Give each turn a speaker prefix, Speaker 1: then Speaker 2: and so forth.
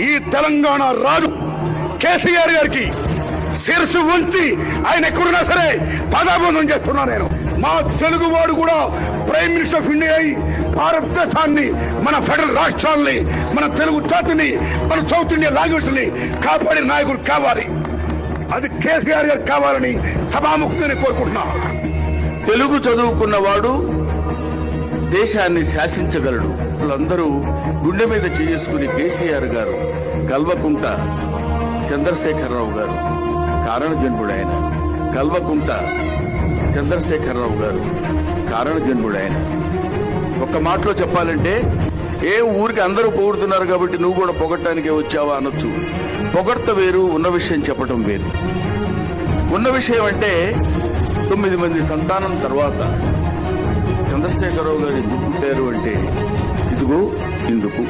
Speaker 1: ఈ తెలంగాణ రాజు కేసీఆర్ గారికి శిరసు ఉంచి ఆయన ఎక్కడున్నా సరే పదాబంధం చేస్తున్నా నేను. మా తెలుగు వాడు కూడా ప్రైమ్ మినిస్టర్ ఆఫ్ ఇండియా అయి భారతదేశాన్ని, మన ఫెడరల్ రాష్ట్రాలని, మన తెలుగు జాతిని, మన సౌత్ ఇండియా లాంగ్వేజ్ ని కాపాడే నాయకుడు కావాలి. అది కేసీఆర్ గారు కావాలని సభాముఖతని కోరుకుంటున్నా.
Speaker 2: తెలుగు చదువుకున్నవాడు దేశాన్ని శాసించగలడు. వాళ్ళందరూ గుండె మీద చేసుకుని కేసీఆర్ గారు, కల్వకుంట చంద్రశేఖరరావు గారు కారణజన్ముడైన, కల్వకుంట చంద్రశేఖరరావు గారు కారణజన్ముడైన. ఒక్క మాటలో చెప్పాలంటే, ఏ ఊరికి అందరూ పొగుడుతున్నారు కాబట్టి నువ్వు కూడా పొగట్టడానికే వచ్చావా అనొచ్చు. పొగడ్త వేరు, ఉన్న విషయం చెప్పటం వేరు. ఉన్న విషయం అంటే 9 మంది సంతానం తర్వాత చంద్రశేఖరరావు గారు ఎందుకు పుట్టారు అంటే, ఇదిగో ఇందుకు.